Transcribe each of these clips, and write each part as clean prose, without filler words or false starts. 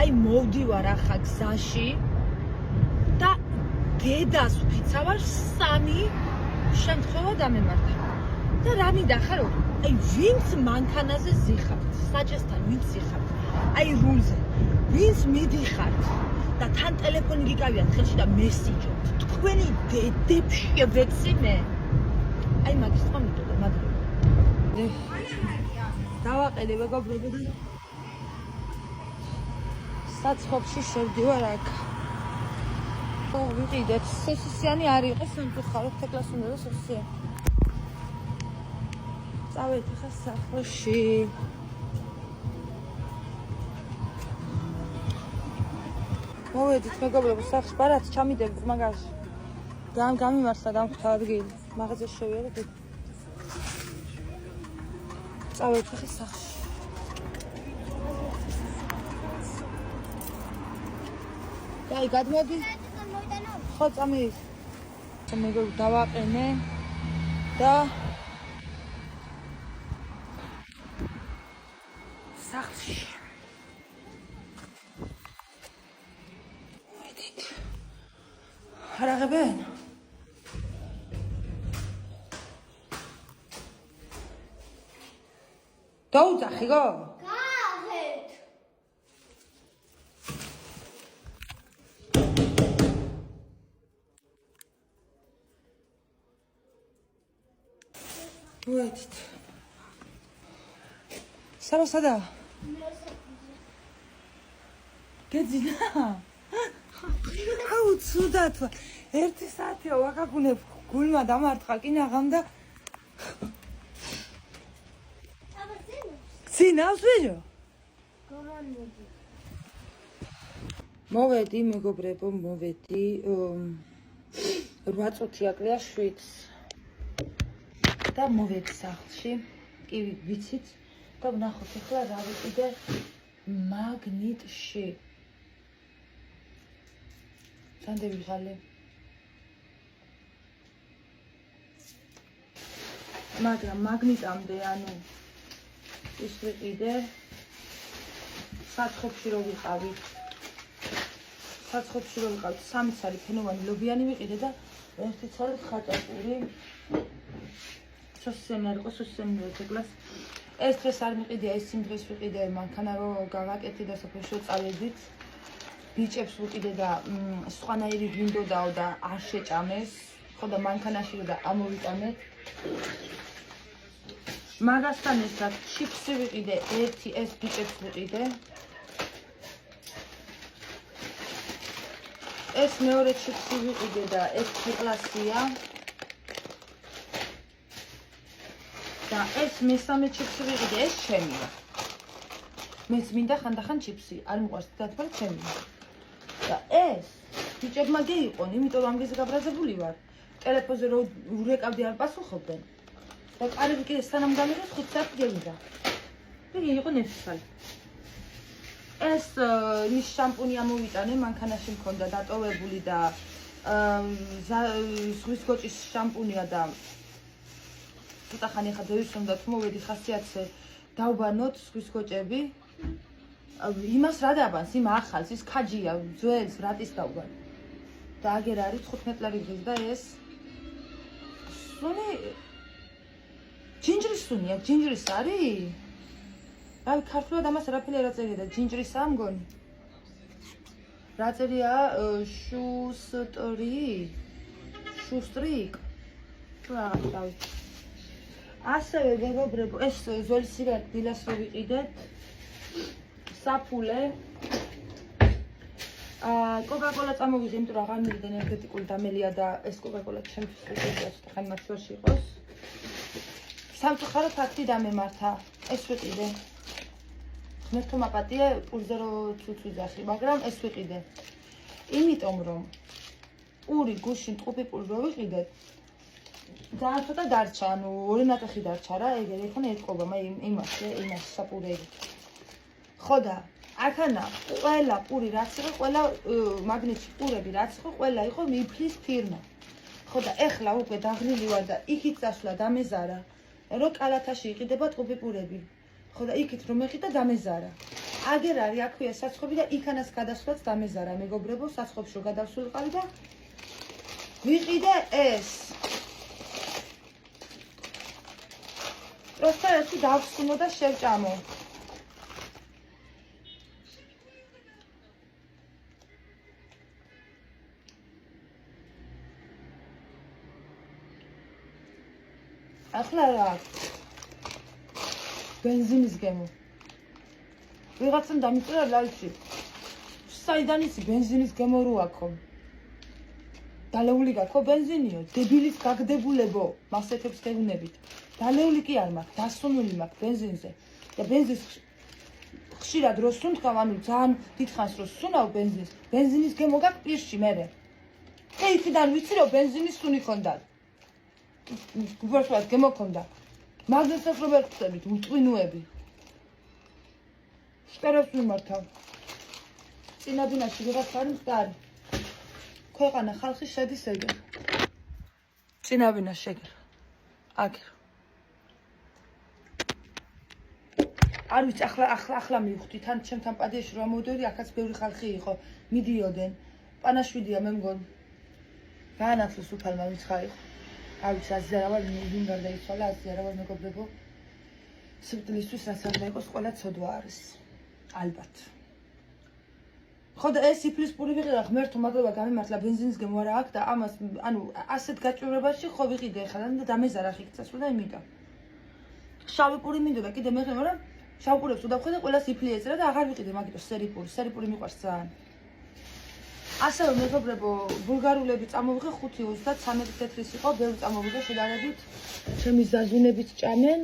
აი მოვდივარ ახლა გზაში და დედას ვფიცავარ 3 შემთხვევა დამემართა. და რა მინდა ხარ აი ვინც მანქანაზე ზიხართ, საჭესთან ვინც ზიხართ, აი რულზე ვინც მიდიხართ და თან ტელეფონი გიკავიათ ხელში და მესიჯობთ, თქვენი დედებში ვეცი მე. აი მაგის თქმა მიტყოდა მაგრამ დავაყენე მეგობრებო და საცხობში შევდივარ აქ. ხო ვიყიდეთ, სესიანი არ იყო სამწუხაროდ თეკლას უნდა და სესიანი. წავედი ხა სახლში. მოვედით მეგობრებო სახლში, ბარათი ჩამიდებთ მაგაში. გამიმართლა დამხვდა ადგილი, მაღაზიაში შევიარეთ. წავედი ხა სახლში. აი გადმოდი. ხო წამის. მეგობრებო დავაყენე და სახლში. მოვედით. არ აღებენ? დაუძახი გო? გააღეთ. მოვედით. სადა? გეძინა? აუ ცუდად. 1 საათია ვაკაკუნებ გულმა დამარტყა კინაღამ და ცინავს ვიჟო? გამომოდი. მოვედი მეგობრებო, მოვედი 8 წუთი აკლია 7 და მოვედი სახლში. კი ვიცით და ვნახოთ ახლა რა ვიყიდე მაგნიტში. სანდები ღალე. მაგრამ მაგნიტამდე ანუ ის ვიყიდე საცხობში რო ვიყავით. საცხობში რო ვიყავით 3 ცალი ფენოვანი ლობიანი ვიყიდე და 1 ცალი ხაჭაპური. სოსენი არ იყო, სოსენი რეგლას. ეს დღეს არ მიყიდე, ეს იმ დღეს ვიყიდე მანქანა რო გავაკეთე და სოფელში წავედით. ბიჭებს ვიყიდე და სხვანაირი გვინდოდაო და არ შეჭამეს. ხო და მანქანაში რო და ამოვიტანეთ. მაგასთან ერთად ჩიფსი ვიყიდე, 1 ეს ბიჭებს ვიყიდე. ეს მეორე ჩიფსი ვიყიდე და ეს კლასია. და ეს მესამე ჩიფსი ვიყიდე, ეს ჩემია. მეც მინდა ხანდახან ჩიფსი, არ მიყვარს დათვალე ჩემია. და ეს ბიჭებმა გეიყონ, იმიტომ რომ ამგეზე გაბრაზებული ვარ. ტელეფონზე რო ურეკავდი არ პასუხობდნენ. და კარგი კიდე სანამ გამიგეს 5 საათი გევიდა. იგი იყო ნეფისალი. ეს ის შამპუნი ამოვიტანე, მანქანაში მქონდა დატოვებული და ზღვის გოჭის შამპუნია და ცოტა ხანი ხა დევისვენდა თუ მოვედი ხასიათზე დავბანოთ ზღვის გოჭები. იმას რა დაბანს, იმ ახალს, ის ქაჯია, ძველს რატის დავბან. და აგერ არის 15 ლარი დღეს და ეს სუნი ჯინჯრის სუნია, ჯინჯრის არის? რავი, ქართულად ამას არაფერი არ აწერია და ჯინჯრისაა მგონი. რა წერია? შუსტრიკ? თუ რაღაც რავი. ასევე მეგობრებო, ეს ზოლის სიგარეტ დილას რო ვიყიდეთ. საფულე. კოკა-კოლა წამოვიღე, იმიტომ რომ აღარ მივიდა ენერგეტიკული დამელია და ეს კოკა-კოლა ჩემთვის უწევია, ცოტა ხანი მასშორში იყოს. სამწუხაროდ ფაქტი დამემართა. ეს ვიყიდე. ღმერთო მაპატიე, პულზე რო ცუცვიძახი, მაგრამ ეს ვიყიდე. იმიტომ რომ პური გუშინ ტყუპი პური რო ვიყიდეთ, ძალიან ცოტა დარჩა, ანუ 2 ნატეხი დარჩა რა, ეგრე ხან ეთყობა, იმას საპურეები. ხო და აქანა ყველა პური რაც იყო, ყველა მაგნიტში პურები რაც იყო, ყველა იყო მიფლის ფირმა. ხო და ეხლა უკვე დაღლილი ვარ და იქით წასვლა დამეზარა, რომ კალათაში იყიდება ტყუპი პურები. ხო და იქით რომ ეყიდა დამეზარა. აგერ არის აქვეა საცხობი და იქანას გადასვლაც დამეზარა მეგობრებო, საცხობს რო გადავსულიყავი და ვიყიდე ეს. პროსტა ერთი დავსუნო და შევჭამო. ახლა რა ბენზინის გემო. ვიღაცამ დამიწერა ლაივში. საიდან იცი ბენზინის გემო რო აქო? დალეული გაქო ბენზინიო, დებილის გაგდებულებო, მასეთებს გეუბნებით. დალეული კი არ მაქვს, დასუნული მაქვს ბენზინზე. და ბენზინს ხშირად რო სუნთქავ, ანუ ძალიან დიდხანს რო სუნავ ბენზინს, ბენზინის გემო გაქვს პირში მერე. და იქიდან ვიცი რომ ბენზინის სუნი ხონდა. უბრალოდ გემოქონდა. მაგნესებს რო ვერ ხსებით, უტვინუები. შტერებს მიმართავ. წინაბინაში ვიღაც არის მწარი. ქვეყანა ხალხი შედის ეგერ. წინაბინაში ეგერ. აგერ. არ ვიცი, ახლა მივხვდი, თან ჩემთან პადიაში რომ მოვიდოდი, აქაც ბევრი ხალხი იყო, მიდიოდნენ. პანაშვიდია მე მგონი. განათლოს უფალმა მიცხა იყო. არ ვიცი, ასე რა ვარ, ვინ გარდაიცვალა, ასე რა ვარ მეგობრებო. სიკვდილისთვის რაც არ დაიყოს, ყველა ცოდვა არის. ალბათ. ხო და ეს იფლისპური ვიყიდა, ღმერთო მადლობა გამიმართლა ბენზინის გემო არა აქვს და ამას, ანუ ასეთ გაჭირვებაში ხო ვიყიდე ახლა და დამეზარა ხიქცასვლა და იმიტო. შავი პური მინდოდა, კიდე მეხე, მაგრამ შავ პურებს უდავხედე, ყველას იფლი ეწერა და აღარ ვიყიდე მაგიტო სერიპური მიყვარს ძალიან. ასევე მეგობრებო, ბულგარულები წამოვიღე 5.30 თეთრის იყო, ბევრი წამოვიღე შედარებით. ჩემი ზაზუნებიც ჭამენ,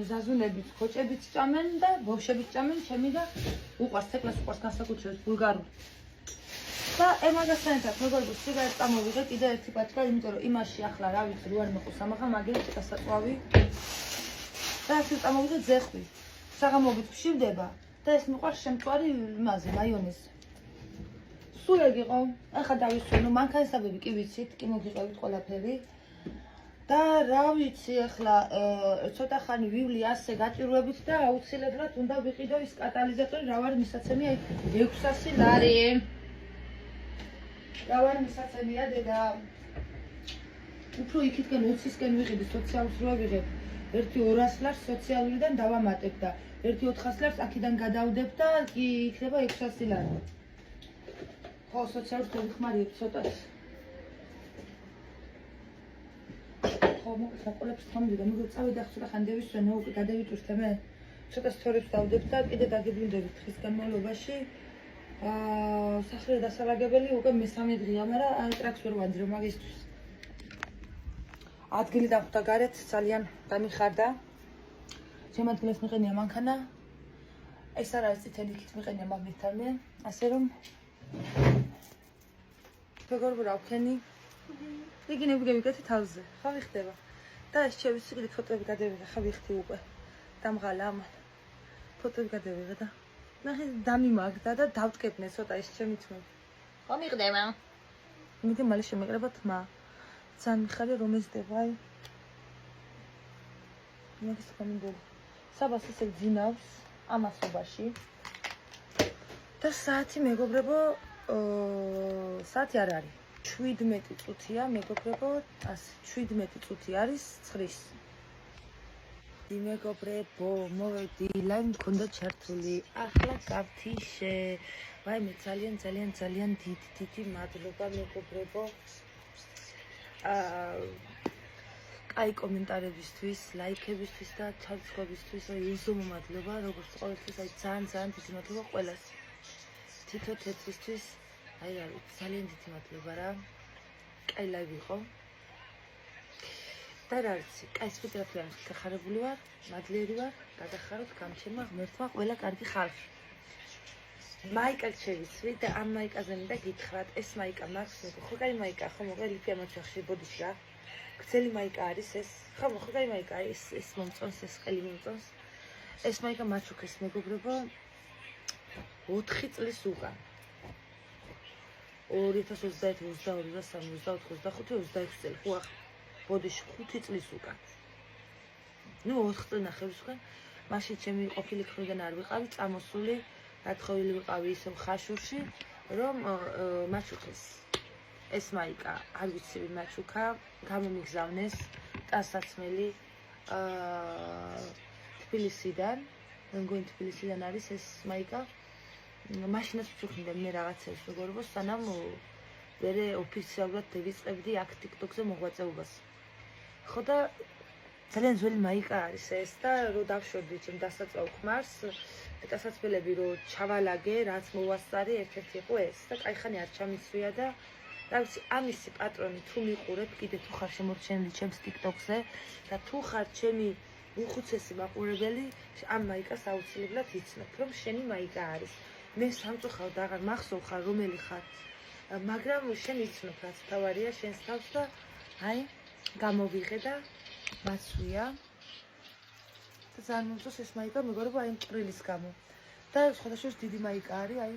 ზაზუნებიც, ქოჭებიც ჭამენ და ბავშვებიც ჭამენ, ჩემი და უყვარს ცეკვას, უყვარს განსაკუთრებით ბულგარული. და ემაგასთან ერთად მეგობრებო, სიგარეტს წამოვიღე კიდე ერთი პაჭკა, იმიტომ რომ იმაში ახლა რა ვიცი, რო არ მეყოს ამაღა, მაგერი წასაწვავი. და ასე წამოვიღე ძეხვი. საღამოობით მშვიდება და ეს მიყვარს შემწვარი იმაზე, მაიონეზი. სულ ეგ იყო, ახლა დავისვენო, მანქანისაგები კი ვიცით, კი მოგიყევით ყველაფერი. და რა ვიცი, ახლა ცოტა ხანი ვივლი ასე გაჭირვებით და აუცილებლად უნდა ვიყიდო ის კატალიზატორი, რა ვარ მისაცემია 600 ლარი. რა ვარ მისაცემია დედა. უფრო იქითკენ 20-ისკენ ვიყიდი, სოციალურს რო ვიღებ. ერთი 200 ლარს სოციალურიდან დავამატებ და ერთი 400 ლარს აქედან გადავდებ და კი იქნება 600 ლარი. ხო, სოციალურს დავიხმარებ ცოტას. ხო, მოკლედ თამბი და მიგო წავედა ცოტა ხანი დავისვენო, უკვე გადავიტვირთე მე. ცოტა სტორებს დავდებ და კიდე დაგიბრუნდებით ხის განმავლობაში. სახლი დასალაგებელი უკვე მესამე დღეა, მაგრამ ტრაქს ვერ ვანძრევ მაგისთვის. ადგილი დახვდა გარეთ, ძალიან დამიხარდა. ჩემ ადგილას მიყენია მანქანა. ეს არ არის წითელი იქით მიყენია მაგნიტარნე, ასე რომ როგორ ვქენი? იგი ნებიგებიგეთი თავზე, ხო ვიხდება. და ეს ჩემი სიკვდილი ფოტოები გადავიღე, ხო ვიხდი უკვე. დამღალა ამან. ფოტოები გადავიღე და ნახე დამიმაგდა და დავტკეპნე ცოტა ეს ჩემი თმა. ხო მიყდება. იმითი მალე შემეკრება თმა. ძალიან მიხარია რომ ეს დება, აი. მაგის გამიგოდი. საბას ისე ძინავს ამასობაში. და საათი მეგობრებო, საათი არ არის. 17 წუთია მეგობრებო, ასე 17 წუთი არის 9-ის. მეგობრებო, მოვედი, ლაივი მქონდა ჩართული. ახლა გავთიშე. ვაიმე, ძალიან დიდი მადლობა მეგობრებო. კაი კომენტარებისთვის, ლაიქებისთვის და ჩარჩხობისთვის, აი უზომო მადლობა, როგორც ყოველთვის, აი ძალიან დიდი მადლობა ყველას. თითო თეთრისთვის, აი ძალიან დიდი მადლობა რა. კაი ლაივი იყო. და რა ვიცი, კაი სპეციალურად გახარებული ვარ, მადლიერი ვარ, გადახაროთ გამჩენმა ღმერთმა ყველა კარგი ხალხი. მაიკა შევიცვი და ამ მაიკაზე მინდა გითხრათ, ეს მაიკა მაქვს, ხო კაი მაიკა, ხო მოგე ლიფი ამოჩახში ბოდიში რა. გრძელი მაიკა არის ეს, ხო კაი მაიკა არის, ეს მომწონს, ეს ყელი მომწონს. ეს მაიკა მაჩუქეს მეგობრებო 4 წლის უკან. 2021, 22, 23, 24, 25, 26 წელი, ხო ახლა ბოდიში 5 წლის უკან. ნუ 4 წელი ნახევრის უკან. მაშინ ჩემი ყოფილი ქმრიდან არ ვიყავი წამოსული, გათხოვილი ვიყავი ისევ ხაშურში, რომ მაჩუქეს. ეს მაიკა, არ ვიცი ვინ მაჩუქა, გამომიგზავნეს ტანსაცმელი თბილისიდან, მე მგონი თბილისიდან არის ეს მაიკა. მაშინაც ვჩუქნიდა მე რაღაცებს როგორ ვიყო, სანამ მერე ოფიციალურად დავიწყებდი აქ TikTok-ზე მოღვაწეობას. ხო და ძალიან ძველი მაიკა არის ეს და რო დავშვებდი ჩემ დასაწვავ ქმარს, ტანსაცმელები რო ჩავალაგე, რაც მოვასწარი, ერთ-ერთი იყო ეს და კაიხანი არ ჩამიცვია და რა ვიცი, ამისი პატრონი თუ მიყურებ, კიდე თუ ხარ შემორჩენილი ჩემს TikTok-ზე და თუ ხარ ჩემი უხუცესი მაყურებელი, ამ მაიკას აუცილებლად იცნობ, რომ შენი მაიკა არის. მე სამწუხაროდ აღარ მახსოვხარ რომელი ხარ, მაგრამ შენ იცნობ რაც თავარია შენს თავს და აი გამოვიღე და მაცვია. და ძალიან მომწონს ეს მაიკა, მეგობრებო, აი მჭრილის გამო. და სხვადასხვა დიდი მაიკა არის, აი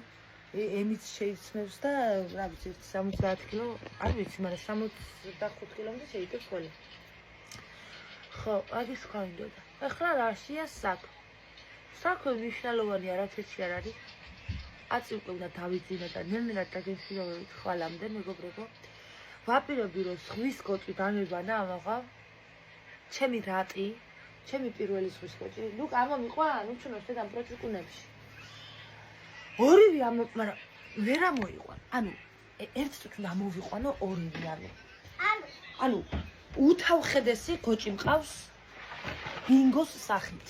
ემიც შეიცნობს და რა ვიცი 70 კილო, არ ვიცი, მაგრამ 65 კილომდე შეიტევს ხოლმე. ხო, ადის ხაინდოდა. ახლა რაშია საქმე? საქმე მნიშვნელოვანი არაფერში არ არის. აწი უკვე უნდა დავიძინო და ნელ-ნელა დაგემშვიდობებით ხვალამდე, მეგობრებო. ვაპირებდი რომ ზღვის კოჭი დამებანა ამაღა. ჩემი რატი, ჩემი პირველი ზღვის კოჭი. ნუ ამომიყვან, უჩვენოს დედამ პროჭუკუნებში. ორივე მაგრამ ვერ ამოიყვან. ანუ ერთ წუთი უნდა მოვიყვანო ორივე ანუ უთავხედესი კოჭი მყავს ბინგოს სახით.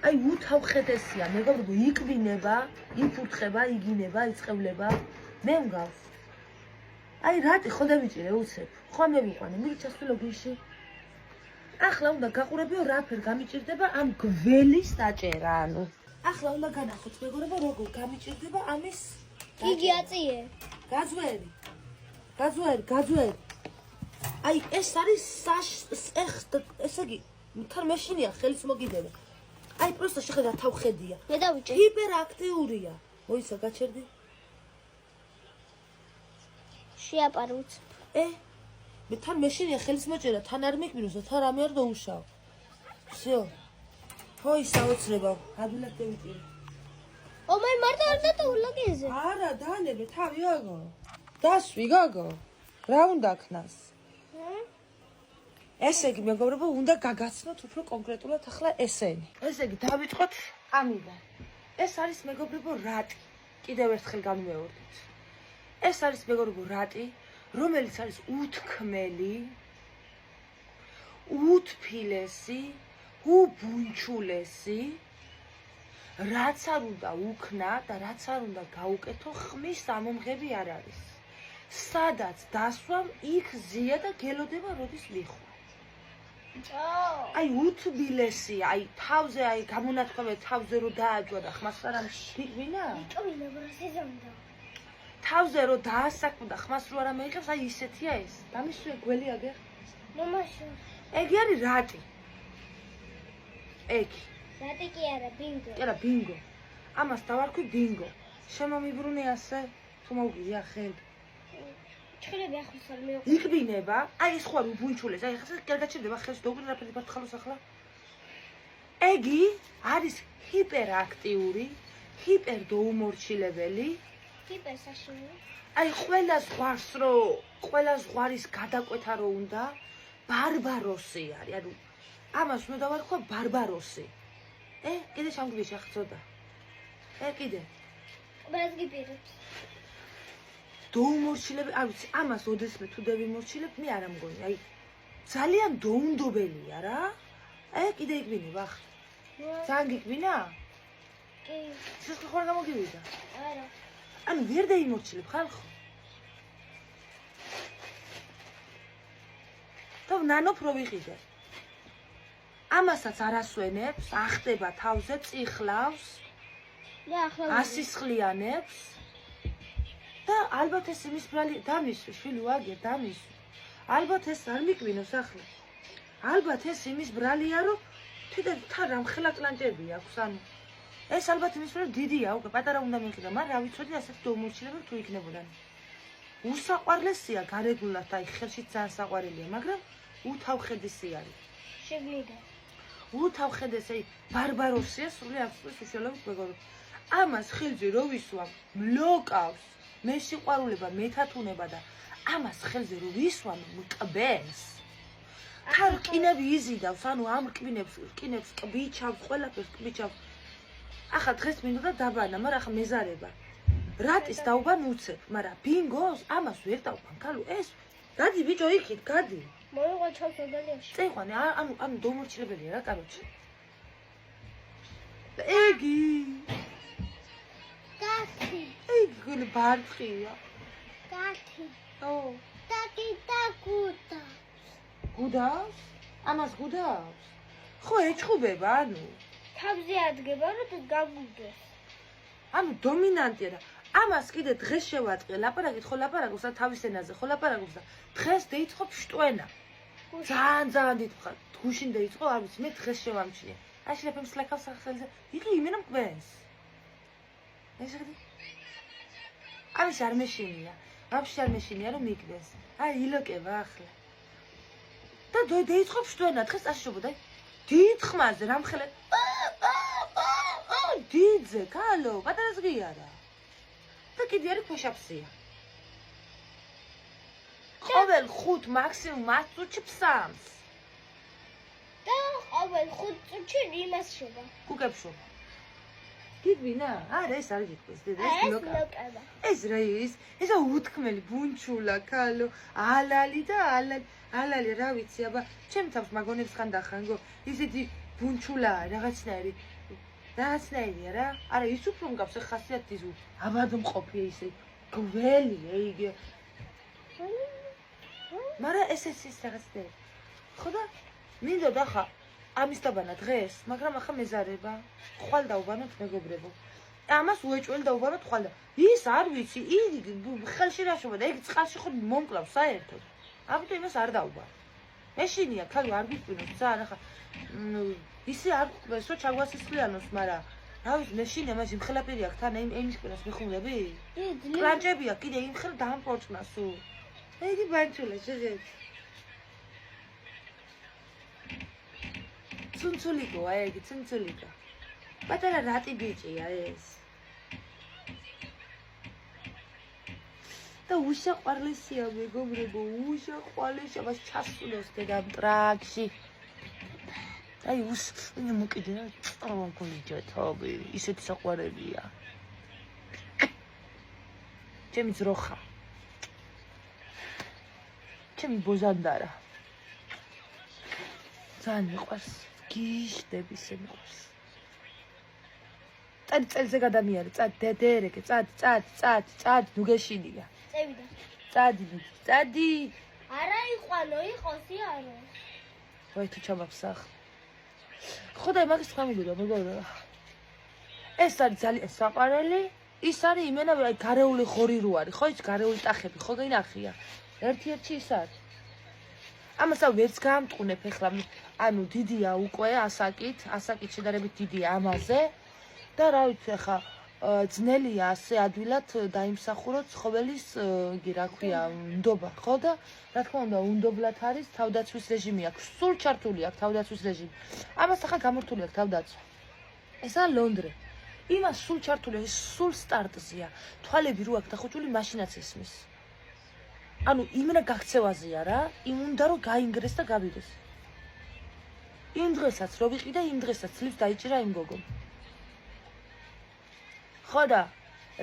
აი უთავხედესია, მეგობრებო, იკვინება, იფურთხება, იგინება, იწევლება, მე მგავს. აი რატი ხო დავიჭირე უცებ. ხო მევიყვანე, მიგი ჩასვლო გიში. ახლა უნდა გაყურებიო რა ფერ გამიჭირდება ამ გველის დაჭერა, ანუ. ახლა უნდა განახოთ, მეგობრებო, როგორ გამიჭირდება ამის იგი აწიე. გაძვერი. აი ეს არის ესე იგი, თან მეშინია ხელის მოგიდება. აი პროსტა შეხედა თავხედია. მე დავიჭე. ჰიპერაქტიურია. მოიცა გაჩერდი. შეაპარუც. მე თან მეშინია ხელის მოჭერა, თან არ მეკმინოს და თან რამე არ დაუშავ. всё. ხო ისაოცრება, ადვილად დავიჭირე. ომაი მარტო არ დატოვლაგეზე. არა, დაანებე თავი გოგო. დასვი გოგო. რა უნდა ქნას? ესე იგი, მეგობრებო, უნდა გაგაცნოთ უფრო კონკრეტულად ახლა ესენი. ესე იგი, დავიწყოთ ამიდან. ეს არის მეგობრებო რატი. კიდევ ერთხელ გამიმეორდით. ეს არის მეგობრებო რატი, რომელიც არის უთქმელი, უთფილესი, უბუნჩულესი, რაც არ უნდა უქნა და რაც არ უნდა გაუკეთო, ხმის ამომღები არ არის. სადაც დასვამ, იქ ზია და გელოდება როდის მიხვა. აი უთბილესია, აი თავზე, აი გამონათქვამე თავზე რო დააჯვა და ხმას არ ამშიგინა? იტოვინა ბრასიზამდა. თავზე რო დაასაქმდა და ხმას რო არ ამეიღებს, აი ისეთია ეს. დამისვია გველი აგერ. მამაშო. ეგი არის რატი. ეგი. რატი კი არა, ბინგო. კი არა, ბინგო. ამას დავარქვი ბინგო. შემომიბრუნე ასე, თუ მოგია ხელი. ჩხილები ახლოს არ მეუღ. იკვინება, აი ეს ხო არ უბუნჩულეს, აი ხა გაჩერდება ხელს დაუკვირდა რაფერი ფართხალოს ახლა. ეგი არის ჰიპერაქტიური, ჰიპერდოუმორჩილებელი. ჰიპერსაშინი. აი ყველა ზღვარის გადაკვეთა რო უნდა, ბარბაროსი არის, ანუ ამას უნდა დავარქვა ბარბაროსი. კიდე შემგვიჩი ახლა ცოტა. კიდე. բայց გიპირებს. დოუმორჩილები, არ ვიცი, ამას ოდესმე თუ დავიმორჩილებ, მე არ ამგონი, აი ძალიან დოუნდობელია რა. კიდე იკვინება ახლა. ძალიან გიკვინა? კი. სისხლი ხوار გამოგივიდა? არა. ანუ ვერ დაიმორჩილებ ხალხო. და ნანოფ რო ვიყიდე. ამასაც არასვენებს, ახტება თავზე, წიხლავს, და ახლა ასისხლიანებს. და ალბათ ეს იმის ბრალი დამისვი, შვილი ვაგერ დამისვი. ალბათ ეს არ მიკვინოს ახლა. ალბათ ეს იმის ბრალია, რომ თვითონ თან რამხელა კლანჭები აქვს, ანუ ეს ალბათ იმის ბრალი დიდია, უკვე პატარა უნდა მიყიდა, მაგრამ რა ვიცოდი ასეთ დოუმორჩილები თუ იქნებოდან. უსაყვარლესია გარეგულად, აი ხელშიც ძალიან საყვარელია, მაგრამ უთავხედესი არის. შეგვიდა. უთავ ხედეს აი ბარბაროსია სული აფსუს უშუალოდ მეგობრებო. ამას ხელზე რო ვისვამ, მლოკავს, მე სიყვარულება, მეთათუნება და ამას ხელზე რო ვისვამ, მკბენს. თან რკინები იზიდავს, ანუ ამ რკინებს კბიჩავს, ყველაფერს კბიჩავს. ახლა დღეს მინდოდა დაბანა, მაგრამ ახლა მეზარება. რატის დაუბან უცებ, მაგრამ ბინგოს ამას ვერ დავბან, ქალო, ეს გადი ბიჭო იქით, გადი. მოიღო ჩავს ოდალიაში. წეყვანი, ანუ დომორჩილებელია რა, კაროჩი. ეგი, კაცი, ეგი გული ბართხია. კაცი. ო, ტაკი ტაკუტა. გუდავს? ამას გუდავს? ხო ეჩხუბება, ანუ. თავზე ადგება, რომ გაგუდეს. ანუ დომინანტია და ამას კიდე დღეს შევაწყე, ლაპარაკით ხო ლაპარაკობს და თავის ენაზე ხო ლაპარაკობს და დღეს დეიწყო ფშტვენა. ძალიან დიდხარ. გუშინ დეიწყო, არ ვიცი, მე დღეს შევამჩნიე. აი შეიძლება მსლაკავს სახელზე. იგი იმენა მკვენს. ეს რა? ამის არ მეშინია. ვაფშე არ მეშინია რომ მიკდეს. აი ილოკება ახლა. და დეიწყო ფშტვენა, დღეს აშშობოდა. დიდ ხმაზე რამხელე დიდზე, კალო, პატარას გიარა. და კიდე არის ქვეშაფსია. ყოველ 5 მაქსიმუმ 10 წუთში ფსამს. და ყოველ 5 წუთში იმას შევა. კუკებშობა. გიგვინა? არა, ეს არ გიგვეს, დედა, ეს ლოკა. ეს რა ის? ესა უთქმელი ბუნჩულა, კალო, ალალი და ალალი, რა ვიცი, აბა, ჩემ თავს მაგონებს ხან დახანგო. ისეთი ბუნჩულაა, რაღაცნაირია რა. არა, ის უფრო მგავს ხასიათის აბადმყოფია ისე. გველია იგი. მაგრამ ეს რაღაცნაირი. ხო და მინდოდა ხა ამის დაბანა დღეს, მაგრამ ახლა მეზარება. ხვალ დაუბანოთ მეგობრებო. ამას უეჭველი დაუბანოთ ხვალ და ის არ ვიცი, იგი ხელში რაშობა და იგი წყალში ხო მომკლავს საერთოდ. ამიტომ იმას არ დაუბან. მეშინია, ქალი არ გიყვინოს ძალიან ახლა ისე არ გყვეს, რომ ჩაგვასისხლიანოს, მაგრამ რა ვიცი, მეშინია, მაგრამ იმხელაპირი აქვს თან იმის კვირას მიხუნები? კლანჭები აქვს, კიდე იმხელ დაამპორჭნა სულ. იგი ბანჩულა შეჟეთ. ცუნცულიკოა იგი, ცუნცულიკო. პატარა რატი ბიჭია ეს. და უშაყვარლესია მეგობრებო, უშაყვარლესია, მას ჩასულოს დედამ ტრაქში. აი მოკიდე რა, წავანქოლიჯა თავი, ისეთი საყვარელია. ჩემი ძროხა. ჩემი ბოზანდარა. ძალიან მიყვარს, გიშდები შემიყვარს. წადი წელზე გადამიარე, წადი დედერეკე, წადი, ნუ გეშინია. წევიდა. წადი. არა იყვანო, იყოსი არა. ვაი თუ ჩამაფსახ. ხო და მაგის თქვა მიდოდა, მეგობრებო. ეს არის ძალიან საყვარელი, ის არის იმენა გარეული ხორი რო არის, ხო ის გარეული ტახები, ხო გაინახია. ერთ-ერთი ის არის. ამასა ვერც გამტყუნებ ეხლა, ანუ დიდია უკვე ასაკით შედარებით დიდია ამაზე და რა ვიცი ახლა ძნელია ასე ადვილად დაიმსახუროთ ცხოველის იგი რა ქვია უნდობა, ხო და რა თქმა უნდა უნდობლად არის თავდაცვის რეჟიმი აქვს, სულ ჩართული აქვს თავდაცვის რეჟიმი. ამას ახლა გამორთული აქვს თავდაცვა. ესა ლონდრე. იმას სულ ჩართული, ეს სულ სტარტზეა. თვალები რო აქვს დახუჭული, მაშინაც ისმის. ანუ იმენა გაქცევაზეა რა, იმ უნდა რომ გაინგრეს და გავიდეს. იმ დღესაც რო ვიყიდა, იმ დღესაც ცლებს დაიჭირა იმ გოგომ. ხო და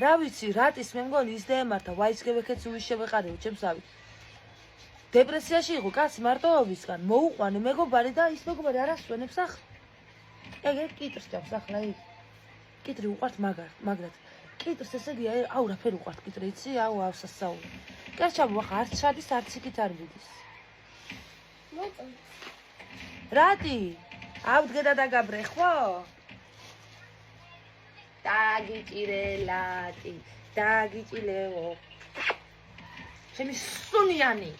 რა ვიცი, რატის მე მგონი ის დაემართა, ვაიცგებექეც უიშევეყარეო ჩემს ავით. დეპრესიაში იყო კაცი მარტოობისგან, მოუყვანე მეგობარი და ის მეგობარი არ ასვენებს ახლა. ეგ კიტრს ჭამს ახლა იქ. კიტრი უყვართ მაგრად. კიტრს ესე იგი აუ რაფერი უყვართ კიტრი, იცი? აუ ავსასაური. კერჩამო ახლა არც ჩადის, არც იქით არ მიდის. მოწონს. რატი? ავდგედა დაგაბრე, ხო? დაგიჭირელატი, დაგიჭილეო. ჩემი სუნიანი.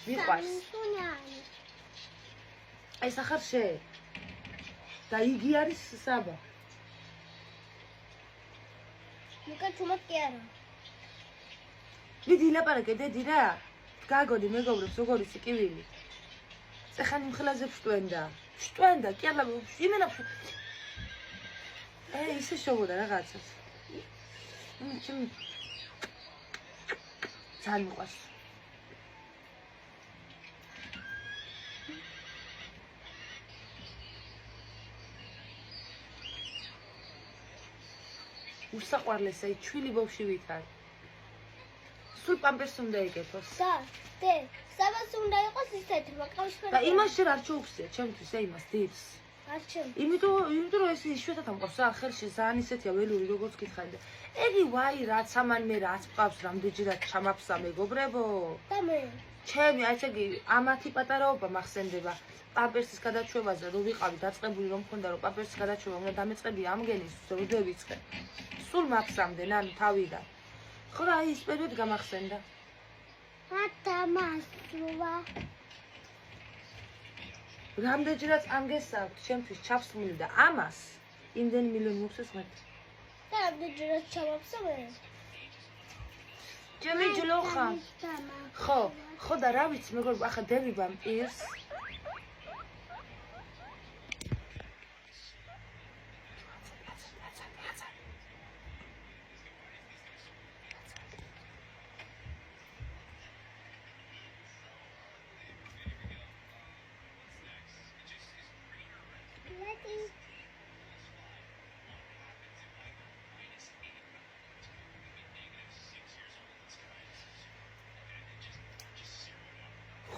მიყვარს. სუნიანი. ეს ახარ შე. და იგი არის საბა. მიკა თუმად კი არა. მიდი ლაპარაკე დედი რა. გაგონი მეგობრებს როგორ იცი კივილი. წეხანი მხილაზე ფშტვენდა. ფშტვენდა, კი არა, იმენა ისე შოვოდა რაღაცას. ჩემ ძალიან მიყვარს. უსაყვარლესა, ჩვილი ბავშვი ვითარ. სულ პამპერს უნდა ეკეთოს. საბას უნდა იყოს ისეთი, მაკავშირი. და იმას შენ არ ჩაუხსია, ჩემთვის იმას დებს. არჩევ. იმიტომ რომ ეს იშვიათად ამყავს რა, ხელში ძალიან ისეთია ველური, როგორც გითხარი და ეგი ვაი რაც ამან მე რაც მყავს, რამდენჯერად ჩამაფსა მეგობრებო. და მე. ჩემი აიცაგი ამათი პატარაობა მახსენდება. პამპერსის გადაჩვევაზე რომ ვიყავი დაწყებული რომ მქონდა რომ პამპერსის გადაჩვევა უნდა დამეწყები ამგენის როდევიწყე. სულ მაფსამდენ ან თავიდან. ხო რა ის პერიოდი გამახსენდა. ათამასლუა. რამდენჯერად ამგესავთ ჩემთვის ჩავსმული და ამას იმდენი მილიონი მოხსეს მე. და რამდენჯერად ჩავაფსა მე? ჩემი ჯლოხა. ხო და რა ვიცი მეგობრებო, ახლა დევიბამ პირს.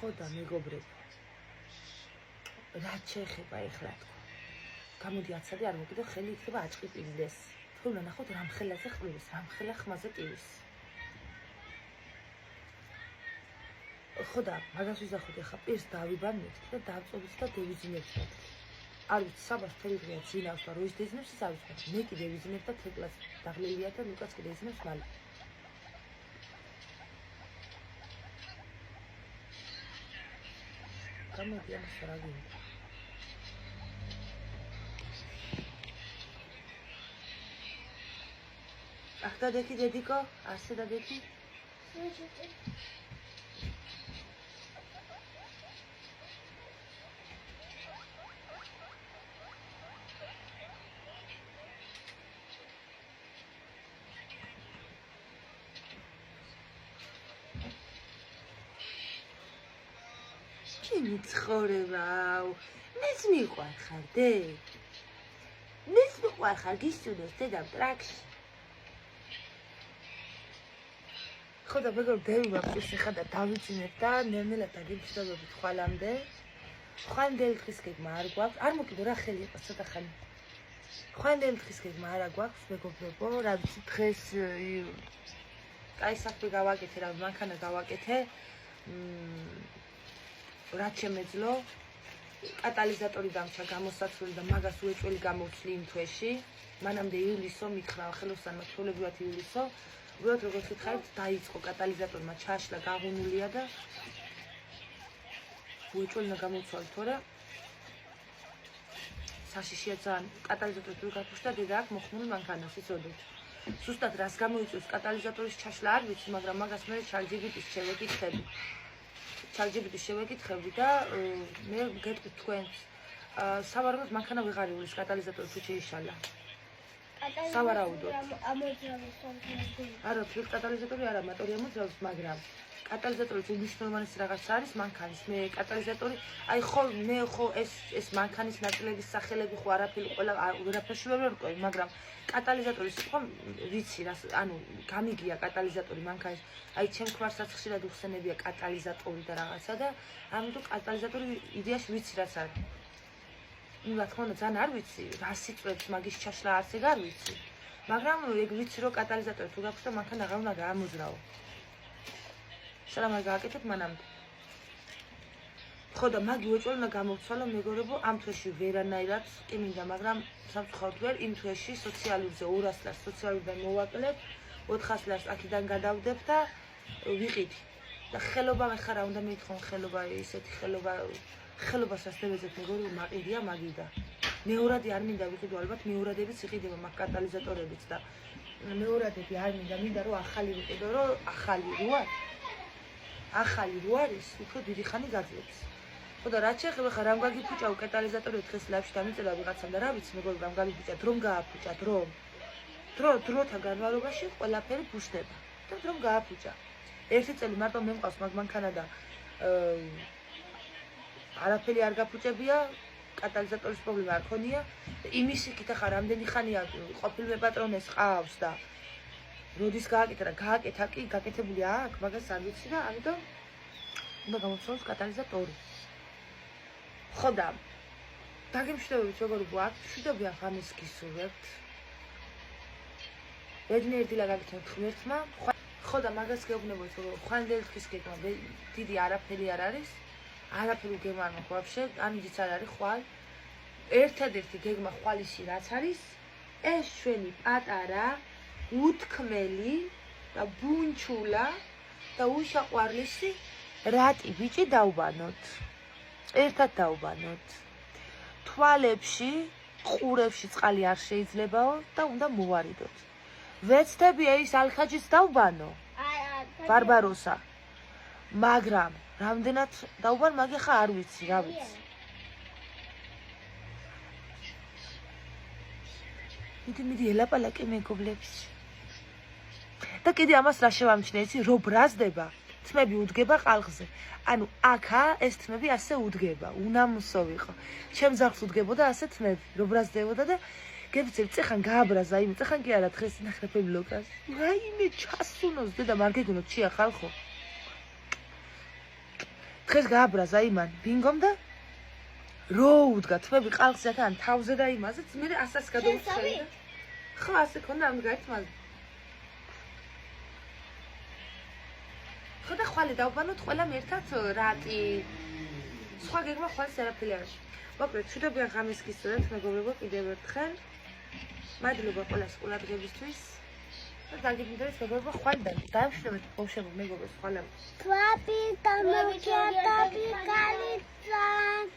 ხო და მეგობრებო. რა შეეხება ეხლა თქვა. გამოდი აცადე არ მოგიდო ხელი იქნება აჭყიპინდეს. თულა ნახოთ რამ ხელაზე ხმის, რამ ხელა ხმაზე ტივის. ხო და მაგას ვიზახოთ ახლა პირს დავიბამ მეთქი და დავწოვიც და დევიზინებს მეთქი. არ ვიცი საბას თელი დღეა ძინავს და როის დეზინებს ის არ ვიცი. მე კიდე ვიზინებ და თეკლას დაღლილია და ლუკას კიდე იზინებს მალე. გამოდი ამას რა გინდა. ახ დადექი დედიკო, ასე დადექი. მიცხოვრებაო, მის მიყვარხარ გისწუნოს დედამ ტრაქში. ხო და მეგობრებო, დევიბამ პირს ეხა და დავიძინებ და ნელ-ნელად დაგიმშვიდობებით ხვალამდე. ხვალამდელი დღის გეგმა არ გვაქვს, არ მოკიდო რა ხელი იყოს ცოტა ხანი. ხვალამდელი დღის გეგმა არა გვაქვს მეგობრებო, რა ვიცი დღეს კაი საქმე გავაკეთე, რა მანქანა გავაკეთე. რაც შემეძლო კატალიზატორი დამჩა გამოსაცვლელი და მაგას უეჭველი გამოვცვლი იმ თვეში. მანამდე ივლისო მითხრა ხელოსანმა ჩვეულებრივად ივლისო. უბრალოდ როგორც გითხარით, დაიწყო კატალიზატორმა ჩაშლა გაღუნულია და უეჭველი გამოვცვალ თორე საშიშია ძალიან კატალიზატორი თუ გაფუშტა დედა აქ მოხმული მანქანას იცოდეთ. ზუსტად რას გამოიწვევს კატალიზატორის ჩაშლა არ ვიცი, მაგრამ მაგას მე ჩარჯიბიტის შევეკითხები. ჩარჯიბიტის შევეკითხები და მე გეტყვით თქვენს სავარაუდოდ მანქანა ვეღარიულის კატალიზატორი თუ შეიშალა. სავარაუდოდ. არა, ფილტ კატალიზატორი არა, მოტორი ამოძრავს, მაგრამ კატალიზატორი უნიშნულოვანესი რაღაც არის მანქანის. მე კატალიზატორი, აი ხო მე ხო ეს მანქანის ნაწილების სახელები ხო არაფერი ყველა ვერაფერში ვერ ვერკვევი, მაგრამ კატალიზატორის სიტყვა ვიცი რა, ანუ გამიგია კატალიზატორი მანქანის. აი ჩემ ქმარსაც ხშირად უხსენებია კატალიზატორი და რაღაცა და ამიტომ კატალიზატორი იდეაში ვიცი რაც არის. ну რა თქმა უნდა ძალიან არ ვიცი რა სიწვევს მაგის ჩაშლა არც ეგ არ ვიცი მაგრამ ეგ ვიცი რომ კატალიზატორი თუ გაქვს და მანქანა აღარ უნდა გაამოძრავო სალამად გააკეთებ მანამდე ხო და მაგი უეჭველი უნდა გამოვცვალო მეგობრებო ამ თვეში ვერანაირად კი მინდა მაგრამ სამწუხაროდ ვერ იმ თვეში სოციალურზე 200 ლარს სოციალურიდან მოვაკლებ 400 ლარს აქედან გადავდებ და ვიყიდ და ხელობა ხარა უნდა მეითხოვ ხელობა ისეთი ხელობასაც დევეძებ მეგობრებო მაყიდია მაგიდა მეორადი არ მინდა ვიყიდო ალბათ მეორადებიც იყიდება მაგ კატალიზატორებიც და მეორადები არ მინდა რომ ახალი ვიყიდო რომ ახალი რო არის უფრო დიდი ხანი გაძლებს ხო და რაც შეეხება ხა რამ გაგიფუჭა კატალიზატორი დღეს ლავში დამიწერა ვიღაცამ და რა ვიცი მეგობრებო რამ გაგიფუჭა რომ გააფუჭა დროთა განმავლობაში ყველაფერი ბუშდება და რომ გააფუჭა ერთი წელი მარტო მე მყავს მაგ მანქანა და არაფერი არ გაფუჭებია კატალიზატორის პრობლემა არ ქონია იმის იქით ახლა რამდენი ხანია ყოფილ პატრონეს ყავს და როდის გააკეთა კი გაკეთებული აქვს მაგას არ ვიცი და ამიტომ უნდა გამოცვალოს კატალიზატორი ხო და დაგემშვიდობებით როგორ აქ მშვიდობიან ღამეს გისურვებთ ბედნიერი დილა გაგიჩნდეთ ღმერთმა ხო და მაგას გეუბნებოდით რომ ხვალინდელი თხის გეგმა დიდი არაფერი არ არის არაფერი გემარმა ვაფშე ამიჯიც არ არის ხვალ ერთადერთი გეგმა ხვალისი რაც არის ეს ჩვენი პატარა უთქმელი და ბუნჩულა და უშაყვარლისი რატი ბიჭი დავბანოთ ერთად დავბანოთ თვალებში ყურებში წყალი არ შეიძლებაო და უნდა მოვარიდოთ ვეცდები ის ალხაჯის დავბანო ბარბაროსა მაგრამ რამდენად დავბან მაგ ხა არ ვიცი რა ვიცი მიდი ელაპალაკე მეგობრებს და კიდე ამას რა შევამჩნე იცი რო ბრაზდება თმები უდგება ყალხზე ანუ აქა ეს თმები ასე უდგება უნამსო ვიყო ჩემ ზახს უდგებოდა ასე თმები რო ბრაზდებოდა და გებიცებ წეხან გააბრაზა იმ წეხან კი არა დღეს ნახრები ბლოკას რაიმე ჩასუნოს დედა მარგეგუნო ჩია ხალხო დღეს გააბრაზა იმან ბინგომ და რო უდგა თმები ყალხზე აქან თავზე და იმაზე მე ასას გადავუცხელი და ხო ასე ქონდა ამ გაერთმაზე ხო და ხვალე დავბანოთ ყველამ ერთად რატი სხვა გეგმა ხვალს არაფერი არ არის მოკლედ მშვიდობიან ღამეს გისურვებთ მეგობრებო კიდევ ერთხელ მადლობა ყველას ყურადღებისთვის და დაგიბრუნდეთ მეგობრებო ხვალიდან დაიმშვიდობეთ ბავშვებო მეგობრებს ხვალამ Papi, tamoketapi kalitsan.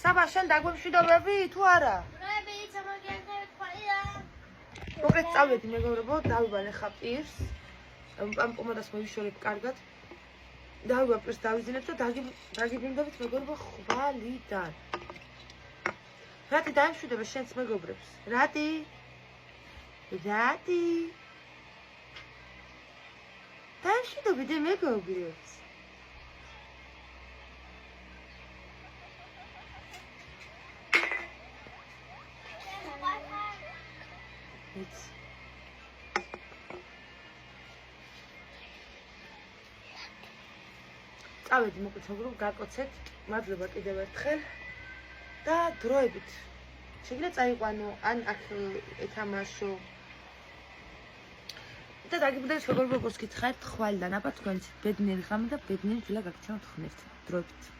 საბა შენ დაგვემშვიდობები თუ არა Papi, tamoketapi kalitsan. მოკლედ წავედი მეგობრებო დავიბალე ხა პირს ამ პომადას მოვიშორებ კარგად დავიბა პირს დავიზინებ და დაგიბრუნდებით მეგობრებო ხვალიდან რატი დაიმშვიდობე შენც მეგობრებს რატი დაიმშვიდობე მეგობრებს წავედი მოკლედ მეგობრებო გაკოცეთ მადლობა კიდევ ერთხელ და დროებით შეგიძლიათ წაიყვანო ან აქ ეთამაშო და დაგიბრუნდეთ მეგობრებო გითხარით ხვალიდან აბა თქვენც ბედნიერი ღამე და ბედნიერი დილა გაგჩვენოთ ღმერთმა დროებით